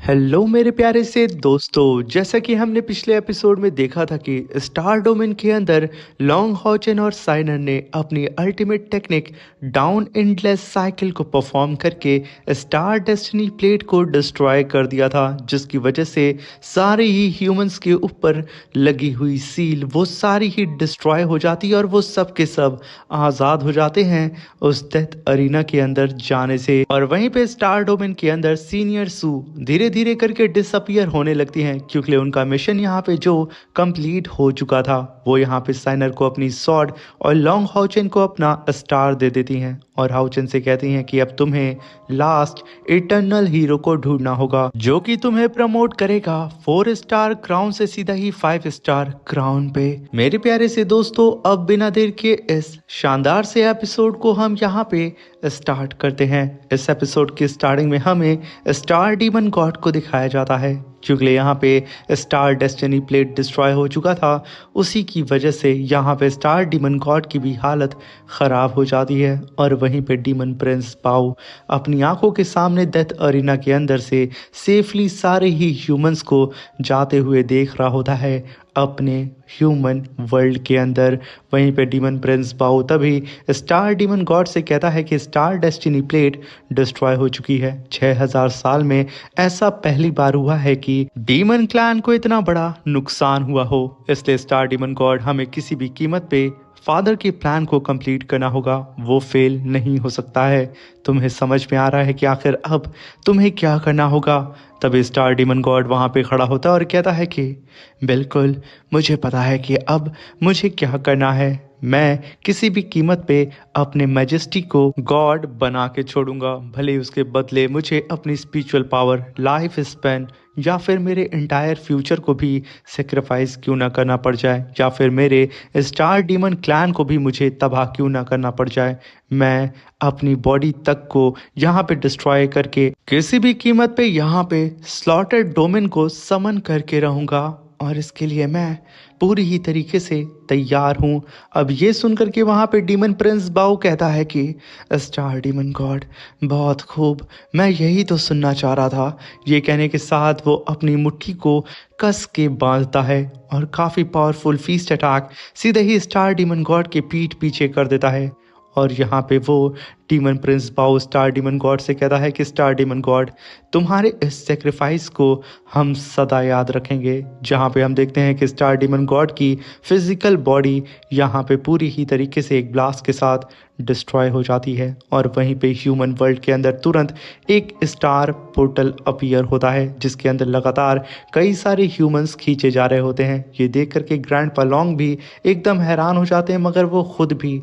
Hello मेरे प्यारे से दोस्तों, जैसा कि हमने पिछले एपिसोड में देखा था कि स्टार डोमेन के अंदर लॉन्ग हॉचन और साइनर ने अपनी ultimate technique down endless cycle को परफॉर्म करके स्टार डेस्टिनी प्लेट को डिस्ट्रॉय कर दिया था, जिसकी वजह से सारे ही ह्यूमंस के ऊपर लगी हुई सील वो सारी ही डिस्ट्रॉय हो जाती है और वो सब के सब आज़ाद हो जाते हैं उस डेथ अरीना के अंदर जाने से। और वहीं पे स्टार डोमेन के अंदर सीनियर सू धीरे धीरे करके डिसअपियर होने लगती हैं, क्योंकि उनका मिशन यहाँ पे जो कंप्लीट हो चुका था वो यहाँ पे साइनर को अपनी सॉर्ड और लॉन्ग हाउचन को अपना स्टार दे देती हैं और हाउचन से कहती हैं कि अब तुम्हें लास्ट इटर्नल हीरो को ढूंढना होगा जो कि तुम्हें प्रमोट करेगा 4 स्टार क्राउन से सीधा ही 5 स्टार क्राउन पे। मेरे प्यारे से दोस्तों, अब बिना देर के इस शानदार से एपिसोड को हम यहाँ पे स्टार्ट करते हैं। इस एपिसोड की स्टार्टिंग में हमें स्टार डीमन गॉड को दिखाया जाता है, क्योंकि यहाँ पे स्टार डेस्टिनी प्लेट डिस्ट्रॉय हो चुका था। उसी की वजह से यहाँ पे स्टार डीमन गॉड की भी हालत ख़राब हो जाती है और वहीं पे डीमन प्रिंस बाउ अपनी आंखों के सामने डेथ अरीना के अंदर से सेफली सारे ही ह्यूमंस को जाते हुए देख रहा होता है अपने ह्यूमन वर्ल्ड के अंदर। वहीं पे डीमन प्रिंस बाउ तभी स्टार डीमन गॉड से कहता है कि स्टार डेस्टिनी प्लेट डिस्ट्रॉय हो चुकी है। 6000 साल में ऐसा पहली बार हुआ है कि डीमन क्लैन को इतना बड़ा नुकसान हुआ हो, इसलिए स्टार डीमन गॉड हमें किसी भी कीमत पे फादर के प्लान को कंप्लीट करना होगा, वो फेल नहीं हो सकता है। तुम्हें समझ में आ रहा है कि आखिर अब तुम्हें क्या करना होगा? तभी स्टार डीमन गॉड वहाँ पे खड़ा होता है और कहता है कि बिल्कुल मुझे पता है कि अब मुझे क्या करना है। मैं किसी भी कीमत पे अपने मैजेस्टी को गॉड बना के छोड़ूंगा, भले ही उसके बदले मुझे अपनी स्पिरिचुअल पावर, लाइफ स्पैन या फिर मेरे इंटायर फ्यूचर को भी सेक्रीफाइस क्यों ना करना पड़ जाए, या फिर मेरे स्टार डीमन क्लैन को भी मुझे तबाह क्यों ना करना पड़ जाए। मैं अपनी बॉडी तक को यहाँ पे डिस्ट्रॉय करके किसी भी कीमत पे यहाँ पे स्लॉटेड डोमेन को समन करके रहूँगा, और इसके लिए मैं पूरी ही तरीके से तैयार हूँ। अब ये सुनकर के वहाँ पे डीमन प्रिंस बाउ कहता है कि स्टार डीमन गॉड बहुत खूब, मैं यही तो सुनना चाह रहा था। ये कहने के साथ वो अपनी मुट्ठी को कस के बांधता है और काफ़ी पावरफुल फीस्ट अटैक सीधे ही स्टार डीमन गॉड के पीठ पीछे कर देता है। और यहाँ पे वो डीमन प्रिंस बाउ स्टार डीमन गॉड से कहता है कि स्टार डीमन गॉड, तुम्हारे इस सेक्रीफाइस को हम सदा याद रखेंगे। जहाँ पे हम देखते हैं कि स्टार डीमन गॉड की फिजिकल बॉडी यहाँ पे पूरी ही तरीके से एक ब्लास्ट के साथ डिस्ट्रॉय हो जाती है और वहीं पे ह्यूमन वर्ल्ड के अंदर तुरंत एक स्टार पोर्टल अपीयर होता है, जिसके अंदर लगातार कई सारे ह्यूमंस खींचे जा रहे होते हैं। ये देख करके ग्रैंड पालोंग भी एकदम हैरान हो जाते हैं, मगर वो खुद भी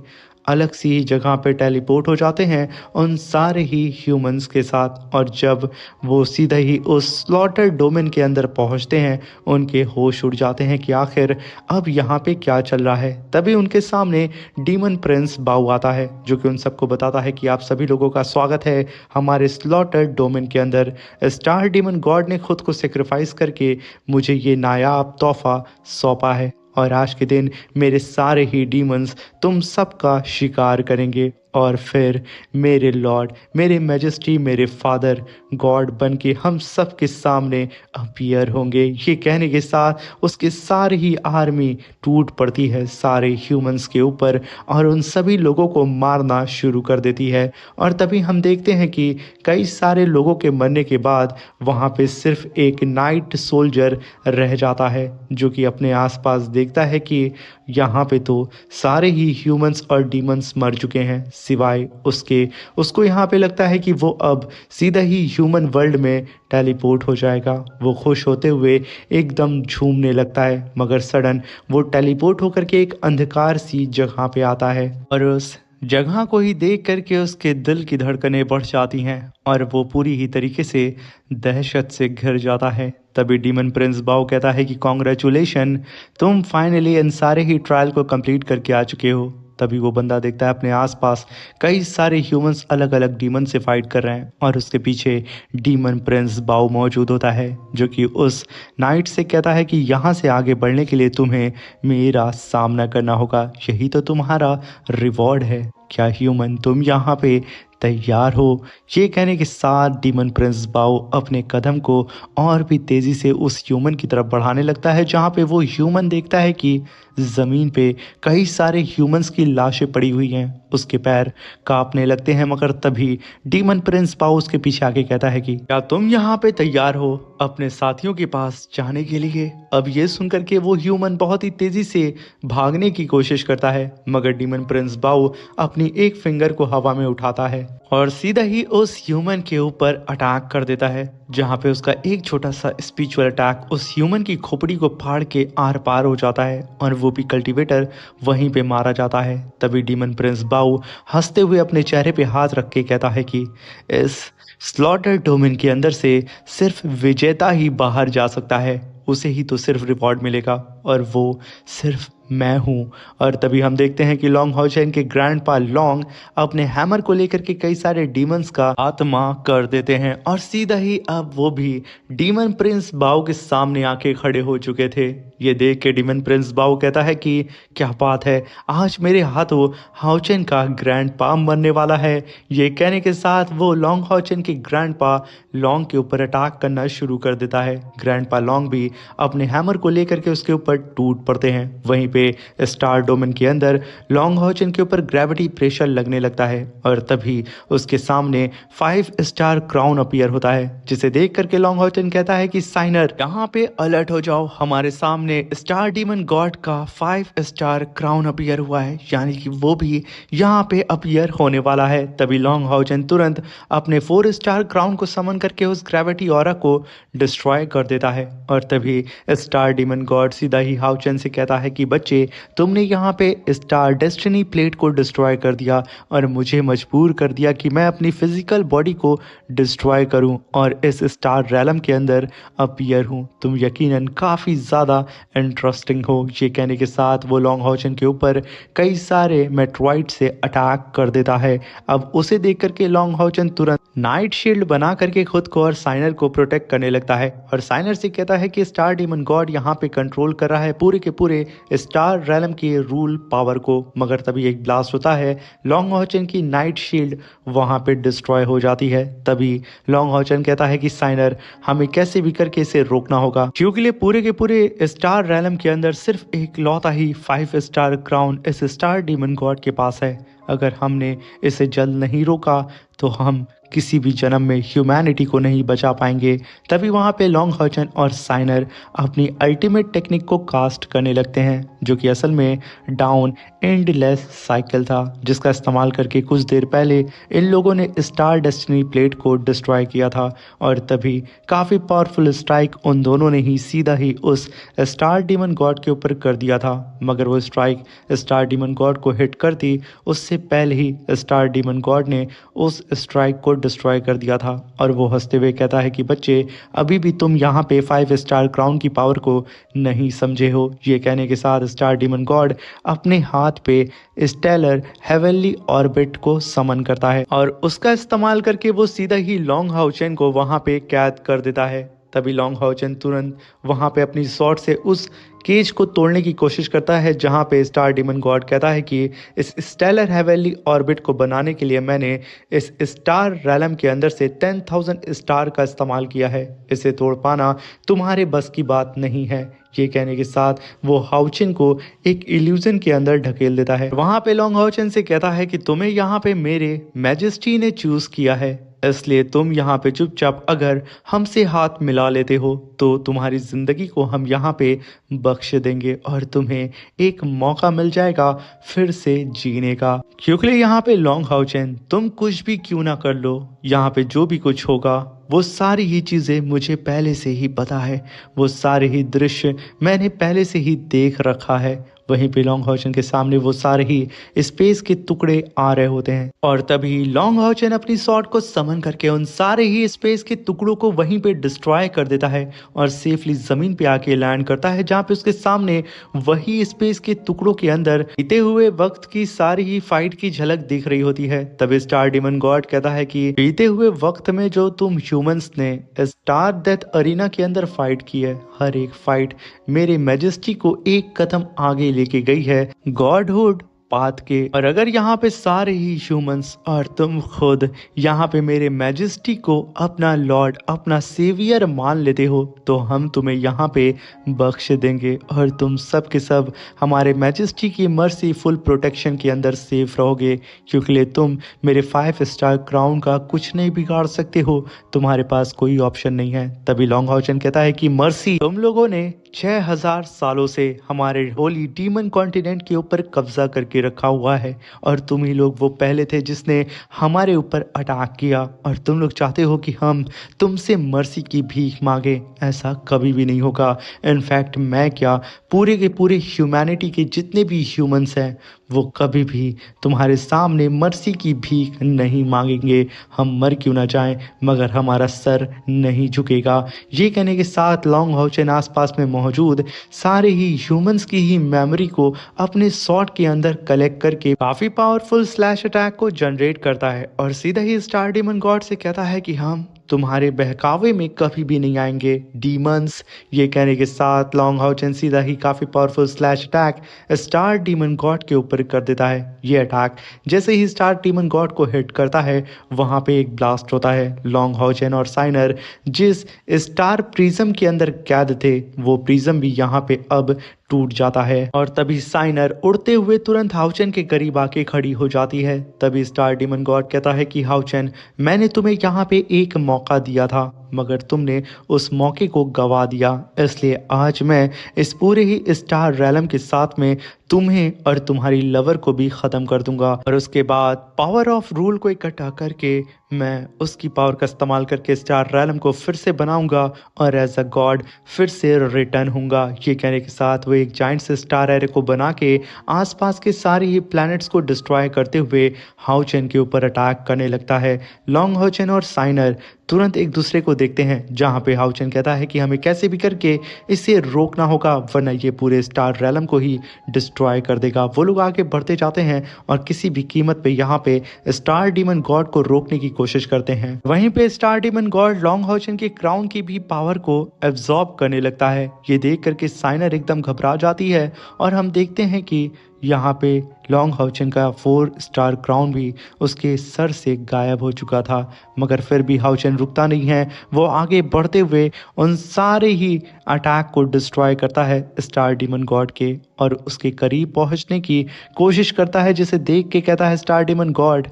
अलग सी जगह पे टेलीपोर्ट हो जाते हैं उन सारे ही ह्यूमंस के साथ। और जब वो सीधा ही उस स्लॉटर डोमेन के अंदर पहुंचते हैं, उनके होश उड़ जाते हैं कि आखिर अब यहाँ पे क्या चल रहा है। तभी उनके सामने डीमन प्रिंस बाउ आता है, जो कि उन सबको बताता है कि आप सभी लोगों का स्वागत है हमारे स्लॉटर डोमेन के अंदर। स्टार डीमन गॉड ने खुद को सेक्रीफाइस करके मुझे ये नायाब तोहफा सौंपा है, और आज के दिन मेरे सारे ही डीमंस तुम सबका शिकार करेंगे और फिर मेरे लॉर्ड, मेरे मैजेस्टी, मेरे फादर गॉड बन के हम सब के सामने अपीयर होंगे। ये कहने के साथ उसकी सारी ही आर्मी टूट पड़ती है सारे ह्यूमंस के ऊपर और उन सभी लोगों को मारना शुरू कर देती है। और तभी हम देखते हैं कि कई सारे लोगों के मरने के बाद वहाँ पे सिर्फ एक नाइट सोल्जर रह जाता है, जो कि अपने आसपास देखता है कि यहाँ पे तो सारे ही ह्यूमंस और डीमंस मर चुके हैं सिवाय उसके। उसको यहाँ पे लगता है कि वो अब सीधा ही ह्यूमन वर्ल्ड में टेलीपोर्ट हो जाएगा। वो खुश होते हुए एकदम झूमने लगता है, मगर सडन वो टेलीपोर्ट होकर के एक अंधकार सी जगह पे आता है और उस जगह को ही देख करके उसके दिल की धड़कनें बढ़ जाती हैं और वो पूरी ही तरीके से दहशत से घिर जाता है। तभी डीमन प्रिंस बाउ कहता है कि कॉन्ग्रेचुलेशन, तुम फाइनली इन सारे ही ट्रायल को कंप्लीट करके आ चुके हो। तभी वो बंदा देखता है अपने आसपास कई सारे ह्यूमंस अलग अलग डीमन से फाइट कर रहे हैं और उसके पीछे डीमन प्रिंस बाउ मौजूद होता है, जो कि उस नाइट से कहता है कि यहाँ से आगे बढ़ने के लिए तुम्हें मेरा सामना करना होगा, यही तो तुम्हारा रिवॉर्ड है। क्या ह्यूमन, तुम यहाँ पे तैयार हो। ये कहने के साथ डीमन प्रिंस बाओ अपने कदम को और भी तेजी से उस ह्यूमन की तरफ बढ़ाने लगता है, जहाँ पे वो ह्यूमन देखता है कि जमीन पे कई सारे ह्यूमंस की लाशें पड़ी हुई हैं। उसके पैर कांपने लगते हैं, मगर तभी डीमन प्रिंस बाओ उसके पीछे आके कहता है कि क्या तुम यहाँ पे तैयार हो अपने साथियों के पास जाने के लिए। अब ये सुनकर के वो ह्यूमन बहुत ही तेजी से भागने की कोशिश करता है, मगर डीमन प्रिंस बाओ अपनी एक फिंगर को हवा में उठाता है और सीधा ही उस ह्यूमन के ऊपर अटैक कर देता है, जहाँ पे उसका एक छोटा सा स्पिरिचुअल अटैक उस ह्यूमन की खोपड़ी को फाड़ के आर पार हो जाता है और वो भी कल्टीवेटर वहीं पे मारा जाता है। तभी डीमन प्रिंस बाओ हंसते हुए अपने चेहरे पे हाथ रख के कहता है कि इस स्लॉटर डोमेन के अंदर से सिर्फ विजेता ही बाहर जा सकता है, उसे ही तो सिर्फ रिवॉर्ड मिलेगा और वो सिर्फ मैं हूँ। और तभी हम देखते हैं कि लॉन्ग हाउचेन के ग्रैंडपा लॉन्ग अपने हैमर को लेकर के कई सारे डीमंस का आत्मा कर देते हैं और सीधा ही अब वो भी डीमन प्रिंस बाओ के सामने आके खड़े हो चुके थे। ये देख के डीमन प्रिंस बाओ कहता है कि क्या बात है, आज मेरे हाथों हाउचेन का ग्रैंडपा मरने वाला है। ये कहने के साथ वो लॉन्ग हाउचेन के ग्रैंडपा लॉन्ग के ऊपर अटैक करना शुरू कर देता है। ग्रैंडपा लॉन्ग भी अपने हैमर को लेकर के उसके ऊपर टूट पड़ते हैं। वहीं पे स्टार डोमेन के अंदर लॉन्ग हाउचेन के ऊपर ग्रेविटी प्रेशर लगने लगता है और तभी उसके सामने 5 स्टार क्राउन अपीयर होता है, जिसे देख करके लॉन्ग हाउचेन कहता है कि साइनर यहाँ पे अलर्ट हो जाओ, हमारे सामने स्टार डीमन गॉड का 5 स्टार क्राउन अपीयर हुआ है, यानी कि वो भी यहाँ पे अपीयर होने वाला है। तभी लॉन्ग हाउचेन तुरंत अपने 4 स्टार क्राउन को समन करके उस ग्रेविटी ऑरा को डिस्ट्रॉय कर देता है और तभी स्टार डीमन गॉड सीधा ही हाउचेन से कहता है कि बच्चे, तुमने यहाँ पे स्टार डेस्टिनी प्लेट को डिस्ट्रॉय कर दिया और मुझे मजबूर कर दिया कि मैं अपनी फिजिकल बॉडी को डिस्ट्रॉय करूं और इस स्टार रैलम के अंदर अपीयर हूं। तुम यकीनन काफ़ी ज़्यादा इंटरेस्टिंग हो। ये कहने के साथ वो लॉन्ग हाउचेन के ऊपर कई सारे मेट्रॉइड से अटैक कर देता है। अब उसे देख करके लॉन्ग हाउचेन तुरंत नाइट शील्ड बना करके खुद को और साइनर को प्रोटेक्ट करने लगता है और साइनर से कहता है कि स्टार डीमन गॉड यहाँ पे कंट्रोल कर रहा है पूरे के पूरे स्टार रैलम के रूल पावर को। मगर तभी एक ब्लास्ट होता है, लॉन्ग हाउचेन की नाइट शील्ड वहां पे डिस्ट्रॉय हो जाती है। तभी लॉन्ग हाउचेन कहता है कि साइनर, हमें कैसे भी करके इसे रोकना होगा, क्योंकि पूरे के पूरे स्टार रैलम के अंदर सिर्फ एक लौता ही 5 स्टार क्राउन इस स्टार डीमन गॉड के पास है। अगर हमने इसे जल्द नहीं रोका तो हम किसी भी जन्म में ह्यूमैनिटी को नहीं बचा पाएंगे। तभी वहाँ पे लॉन्ग हाउचेन और साइनर अपनी अल्टीमेट टेक्निक को कास्ट करने लगते हैं, जो कि असल में डाउन एंडलेस साइकिल था, जिसका इस्तेमाल करके कुछ देर पहले इन लोगों ने स्टार डेस्टिनी प्लेट को डिस्ट्रॉय किया था। और तभी काफ़ी पावरफुल स्ट्राइक उन दोनों ने ही सीधा ही उस स्टार डीमन गॉड के ऊपर कर दिया था, मगर वो स्ट्राइक स्टार डीमन गॉड को हिट करती उससे पहले ही स्टार डीमन गॉड ने उस स्ट्राइक को डिस्ट्रॉय कर दिया था। और वो हंसते हुए कहता है कि बच्चे, अभी भी तुम यहाँ पे 5 स्टार क्राउन की पावर को नहीं समझे हो। ये कहने के साथ स्टार डीमन गॉड अपने हाथ पे स्टेलर हेवनली ऑर्बिट को समन करता है और उसका इस्तेमाल करके वो सीधा ही लॉन्ग हाउचेन को वहां पे कैद कर देता है। तभी लॉन्ग हाउचेन तुरंत वहां पे अपनी स्वॉर्ड से उस केज को तोड़ने की कोशिश करता है, जहां पे स्टार डीमन गॉड कहता है कि इस स्टेलर हेवनली ऑर्बिट को बनाने के लिए मैंने इस स्टार रैलम के अंदर से 10,000 स्टार का इस्तेमाल किया है, इसे तोड़ पाना तुम्हारे बस की बात नहीं है। ये कहने के साथ वो हाउचेन को एक इल्यूजन के अंदर ढकेल देता है। वहां पे लॉन्ग हाउचेन से कहता है कि तुम्हें यहाँ पे मेरे मैजेस्टी ने चूज किया है, इसलिए तुम यहाँ पे चुपचाप अगर हमसे हाथ मिला लेते हो तो तुम्हारी जिंदगी को हम यहाँ पे बख्श देंगे और तुम्हें एक मौका मिल जाएगा फिर से जीने का। क्योंकि यहाँ पे लॉन्ग हाउचेन, तुम कुछ भी क्यों ना कर लो, यहाँ पे जो भी कुछ होगा वो सारी ही चीज़ें मुझे पहले से ही पता है, वो सारे ही दृश्य मैंने पहले से ही देख रखा है। वहीं पे लॉन्ग हाउचेन के सामने वो सारे ही स्पेस के टुकड़े आ रहे होते हैं और तभी लॉन्ग हाउचेन अपनी स्वॉर्ड को समन करके उन सारे ही स्पेस के टुकड़ों को वहीं पे डिस्ट्रॉय कर देता है और सेफली जमीन पे आके लैंड करता है, जहाँ पे उसके सामने वही स्पेस के टुकड़ों के अंदर बीते हुए वक्त की सारी ही फाइट की झलक दिख रही होती है। तभी स्टार डीमन गॉड कहता है कि बीते हुए वक्त में जो तुम ह्यूमंस ने स्टार डेथ अरीना के अंदर फाइट की है, हर एक फाइट मेरे मैजेस्टी को एक कदम आगे लेके गई है। गॉडहुड पाथ के। और अगर यहाँ पे सारे ही ह्यूमंस और तुम खुद यहाँ पे मेरे मैजेस्टी को अपना लॉर्ड, अपना सेवियर मान लेते हो, तो हम तुम्हें यहाँ पे बख्श देंगे और तुम सब के सब हमारे मैजेस्टी की मर्सी फुल प्रोटेक्शन के अंदर सेफ रहोगे, क्योंकि तुम मेरे 5 स्टार क्राउन का कुछ नहीं बिगाड़ सकते हो, तुम्हारे पास कोई ऑप्शन नहीं है। तभी लॉन्ग हाउचन कहता है कि मर्सी, तुम लोगों ने 6000 सालों से हमारे होली डीमन कॉन्टिनेंट के ऊपर कब्जा करके रखा हुआ है और तुम ही लोग वो पहले थे जिसने हमारे ऊपर अटैक किया, और तुम लोग चाहते हो कि हम तुमसे मर्सी की भीख मांगे। ऐसा कभी भी नहीं होगा। इनफैक्ट मैं क्या, पूरे के पूरे ह्यूमैनिटी के जितने भी ह्यूमंस हैं वो कभी भी तुम्हारे सामने मर्सी की भीख नहीं मांगेंगे। हम मर क्यों ना जाएं, मगर हमारा सर नहीं झुकेगा। ये कहने के साथ लॉन्ग हाउचन आसपास में मौजूद सारे ही ह्यूमंस की ही मेमोरी को अपने सॉर्ड के अंदर कलेक्ट करके काफी पावरफुल स्लैश अटैक को जनरेट करता है और सीधा ही स्टार डीमन गॉड से कहता है कि हम तुम्हारे बहकावे में कभी भी नहीं आएंगे डीमंस। ये कहने के साथ लॉन्ग हाउचन सीधा ही काफी powerful slash attack star demon God के ऊपर कर देता है। ये अटैक जैसे ही स्टार डीमन गॉड को हिट करता है, वहां पे एक ब्लास्ट होता है। लॉन्ग हाउचन और साइनर जिस स्टार प्रिज्म के अंदर कैद थे, वो प्रिज्म भी यहाँ पे अब टूट जाता है और तभी साइनर उड़ते हुए तुरंत हाउचन के करीब आके खड़ी हो जाती है। तभी स्टार डीमन गॉड कहता है कि हाउचन, मैंने तुम्हें यहाँ पे एक मौका दिया था, मगर तुमने उस मौके को गवा दिया, इसलिए आज मैं इस पूरे ही स्टार रैलम के साथ में तुम्हें और तुम्हारी लवर को भी ख़त्म कर दूंगा। और उसके बाद पावर ऑफ रूल को इकट्ठा करके मैं उसकी पावर का इस्तेमाल करके स्टार रैलम को फिर से बनाऊंगा और एज अ गॉड फिर से रिटर्न होऊंगा। ये कहने के साथ वो एक जाइंट से स्टार एरे को बना के आसपास के सारे ही प्लैनेट्स को डिस्ट्रॉय करते हुए हाउचन के ऊपर अटैक करने लगता है। लॉन्ग हाउचन और साइनर तुरंत एक दूसरे को देखते हैं, जहां पे हाउचन कहता है कि हमें कैसे भी करके इसे रोकना होगा, वरना ये पूरे स्टार रैलम को ही डिस्ट्रॉय कर देगा। वो लोग आगे बढ़ते जाते हैं और किसी भी कीमत पे यहाँ पे स्टार डीमन गॉड को रोकने की कोशिश करते हैं। वहीं पे स्टार डीमन गॉड लॉन्ग हाउचन के क्राउन की भी पावर को एब्जॉर्ब करने लगता है। ये देख करके साइनर एकदम घबरा जाती है और हम देखते हैं कि यहाँ पे लॉन्ग हाउचन का 4 स्टार क्राउन भी उसके सर से गायब हो चुका था, मगर फिर भी हाउचन रुकता नहीं है। वो आगे बढ़ते हुए उन सारे ही अटैक को डिस्ट्रॉय करता है स्टार डीमन गॉड के और उसके करीब पहुंचने की कोशिश करता है, जिसे देख के कहता है स्टार डीमन गॉड,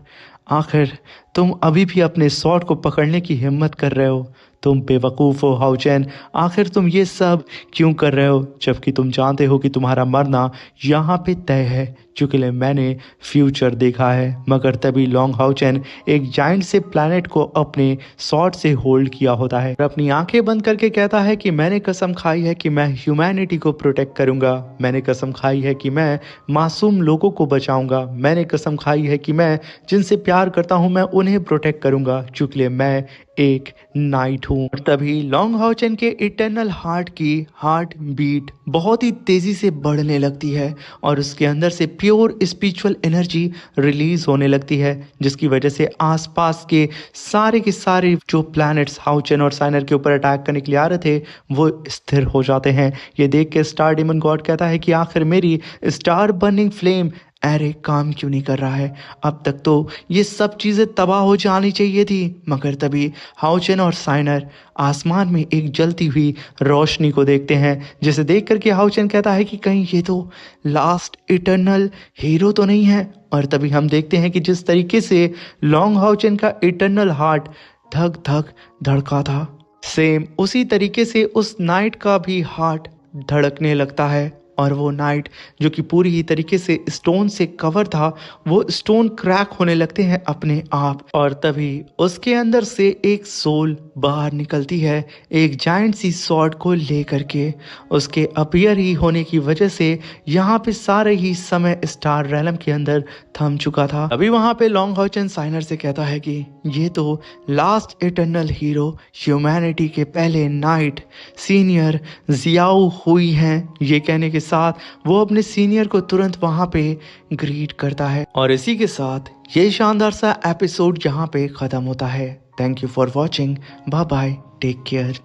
आखिर तुम अभी भी अपने सॉर्ड को पकड़ने की हिम्मत कर रहे हो। तुम बेवकूफ़ हो हाउचन, आखिर तुम ये सब क्यों कर रहे हो, जबकि तुम जानते हो कि तुम्हारा मरना यहाँ पे तय है, क्योंकि मैंने फ्यूचर देखा है। मगर तभी लॉन्ग हाउचन एक जाइंट से प्लैनेट को अपने सॉर्ड से होल्ड किया होता है और अपनी आंखें बंद करके कहता है कि मैंने कसम खाई है कि मैं ह्यूमैनिटी को प्रोटेक्ट करूंगा, मैंने कसम खाई है कि मैं मासूम लोगों को बचाऊंगा, मैंने कसम खाई है कि मैं जिनसे प्यार करता हूं मैं उन्हें प्रोटेक्ट करूंगा, क्योंकि मैं एक नाइट हूँ। तभी लॉन्ग हाउचन के इटर्नल हार्ट की हार्ट बीट बहुत ही तेजी से बढ़ने लगती है और उसके अंदर से प्योर स्पिरिचुअल एनर्जी रिलीज होने लगती है, जिसकी वजह से आसपास के सारे जो प्लैनेट्स हाउचन और साइनर के ऊपर अटैक करने के लिए आ रहे थे वो स्थिर हो जाते हैं। ये देख के स्टार डीमन गॉड कहता है कि आखिर मेरी स्टार बर्निंग फ्लेम अरे काम क्यों नहीं कर रहा है, अब तक तो ये सब चीज़ें तबाह हो जानी चाहिए थी। मगर तभी हाउचन और साइनर आसमान में एक जलती हुई रोशनी को देखते हैं, जिसे देख करके हाउचन कहता है कि कहीं ये तो लास्ट इटर्नल हीरो तो नहीं है। और तभी हम देखते हैं कि जिस तरीके से लॉन्ग हाउचन का इटर्नल हार्ट धक धक धड़का था, सेम उसी तरीके से उस नाइट का भी हार्ट धड़कने लगता है और वो नाइट जो कि पूरी ही तरीके से स्टोन से कवर था, वो स्टोन क्रैक होने लगते हैं अपने आप। और तभी उसके अंदर से एक सोल बाहर निकलती है, एक जाइंट सी सॉर्ड को लेकर के। उसके अपीयर ही होने की वजह से यहाँ पे सारे ही समय स्टार रैलम के अंदर थम चुका था। अभी वहाँ पे लॉन्ग हाउचन साइनर से कहता है कि ये तो लास्ट इटर्नल हीरो ह्यूमैनिटी के पहले नाइट सीनियर जियाओ हुई हैं। ये कहने के साथ वो अपने सीनियर को तुरंत वहां पे ग्रीट करता है और इसी के साथ ये शानदार सा एपिसोड यहाँ पे खत्म होता है। Thank you for watching, bye bye, take care.